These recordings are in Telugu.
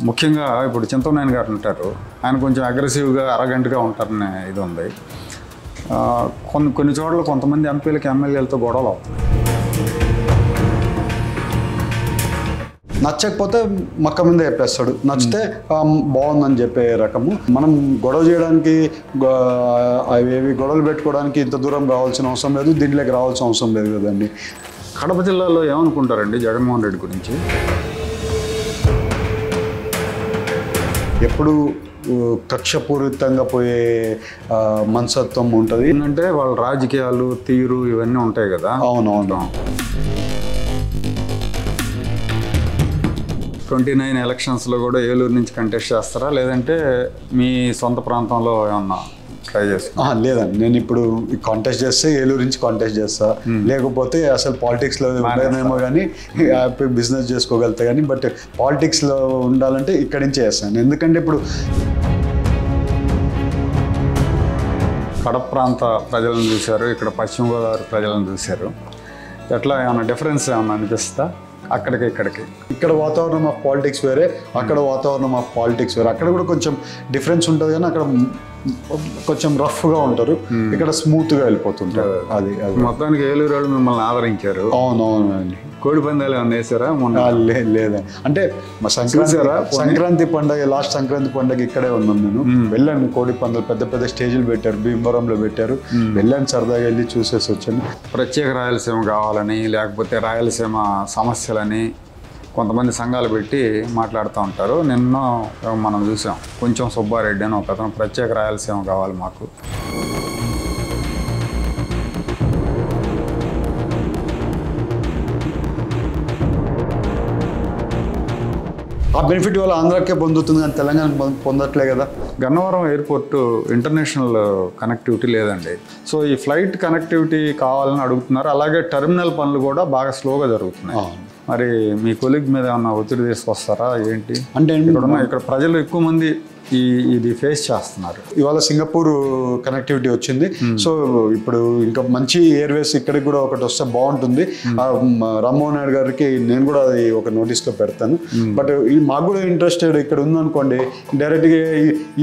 ముఖ్యంగా ఇప్పుడు చింతమనేని గారు ఉంటారు, ఆయన కొంచెం అగ్రెసివ్గా అరగంటగా ఉంటారనే ఇది ఉంది. కొన్ని చోట్ల కొంతమంది ఎంపీలకి ఎమ్మెల్యేలతో గొడవలు అవుతున్నాయి. నచ్చకపోతే మక్క మీద చెప్పేస్తాడు, నచ్చితే బాగుందని చెప్పే రకము. మనం గొడవ చేయడానికి అవి గొడవలు పెట్టుకోవడానికి ఇంత దూరం రావాల్సిన అవసరం లేదు, దీంట్లోకి రావాల్సిన అవసరం లేదు కదండి. కడప జిల్లాలో ఏమనుకుంటారండి జగన్మోహన్ రెడ్డి గురించి? ఎప్పుడు కక్షపూరితంగా పోయే మనస్తత్వం ఉంటుంది. ఏంటంటే వాళ్ళ రాజకీయాలు తీరు ఇవన్నీ ఉంటాయి కదా. అవునవును. 29 ఎలక్షన్స్లో కూడా ఏలూరు నుంచి కంటెస్ట్ చేస్తారా, లేదంటే మీ సొంత ప్రాంతంలో ఏమన్నా ట్రై చేస్తా? లేదండి, నేను ఇప్పుడు కాంటెస్ట్ చేస్తే ఏలూరు నుంచి కాంటెస్ట్ చేస్తా, లేకపోతే అసలు పాలిటిక్స్లో ఉండనేమో కానీ హ్యాపీ బిజినెస్ చేసుకోగలుగుతా కానీ, బట్ పాలిటిక్స్లో ఉండాలంటే ఇక్కడి నుంచే చేస్తాను. ఎందుకంటే ఇప్పుడు కడప ప్రాంత ప్రజలను చూశారు, ఇక్కడ పశ్చిమ గోదావరి ప్రజలను చూశారు, ఎట్లా ఏమన్నా డిఫరెన్స్ ఏమన్నా అనిపిస్తా? అక్కడికి ఇక్కడ వాతావరణం ఆఫ్ పాలిటిక్స్ వేరే, అక్కడ వాతావరణం ఆఫ్ పాలిటిక్స్ వేరే. అక్కడ కూడా కొంచెం డిఫరెన్స్ ఉంటుంది కానీ అక్కడ కొంచెం రఫ్గా ఉంటారు, ఇక్కడ స్మూత్గా వెళ్ళిపోతుంటారు. అది మొత్తానికి ఏలూరు వాళ్ళు మిమ్మల్ని ఆదరించారు. అవునవునండి. కోడి పందాలు ఏమన్నా వేసారా? లేదండి, అంటే మా సంక్రాంతి పండుగ, లాస్ట్ సంక్రాంతి పండుగ ఇక్కడే ఉన్నాను నేను. వెళ్ళాను, కోడి పందాలు పెద్ద పెద్ద స్టేజ్లు పెట్టారు, భీమవరంలో పెట్టారు, వెళ్ళాను, సరదాగా వెళ్ళి చూసేసి వచ్చాను. ప్రత్యేక రాయలసీమ కావాలని, లేకపోతే రాయలసీమ సమస్యలని కొంతమంది సంఘాలు పెట్టి మాట్లాడుతూ ఉంటారు. నిన్న మనం చూసాం, కొంచెం సుబ్బారెడ్డి అని ఒక అతను ప్రత్యేక రాయలసీమ కావాలి మాకు. ఆ బెనిఫిట్ వల్ల ఆంధ్రాకే పొందుతుంది కానీ తెలంగాణ పొందట్లే కదా. గన్నవరం ఎయిర్పోర్ట్ ఇంటర్నేషనల్ కనెక్టివిటీ లేదండి. సో ఈ ఫ్లైట్ కనెక్టివిటీ కావాలని అడుగుతున్నారు. అలాగే టెర్మినల్ పనులు కూడా బాగా స్లోగా జరుగుతున్నాయి. మరి మీ కొలీగ్ మీద ఏమన్నా ఒత్తిడి తీసుకొస్తారా ఏంటి? అంటే ఇక్కడ ప్రజలు ఎక్కువ మంది ఇది ఫేస్ చేస్తున్నారు. ఇవాళ సింగపూర్ కనెక్టివిటీ వచ్చింది, సో ఇప్పుడు ఇంకా మంచి ఎయిర్వేస్ ఇక్కడికి కూడా ఒకటి వస్తే బాగుంటుంది. రామ్మోహన్ నాయుడు గారికి నేను కూడా అది ఒక నోటీస్లో పెడతాను. బట్ మాకు కూడా ఇంట్రెస్టెడ్ ఇక్కడ ఉందనుకోండి, డైరెక్ట్గా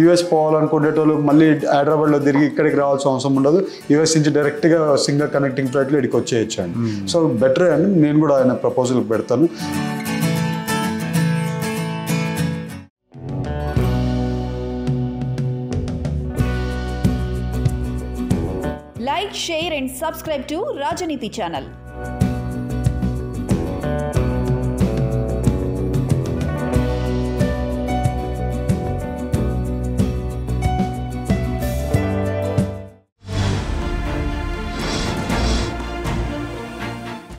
యూఎస్ పోవాలనుకునేటోళ్ళు మళ్ళీ హైదరాబాద్లో తిరిగి ఇక్కడికి రావాల్సిన అవసరం ఉండదు. యూఎస్ నుంచి డైరెక్ట్గా సింగిల్ కనెక్టింగ్ ఫ్లైట్లో ఇక్కడికి వచ్చేయచ్చండి. సో బెటరే అని నేను కూడా ఆయన ప్రపోజల్ పెడతాను. Like, share and subscribe to Rajaniti channel.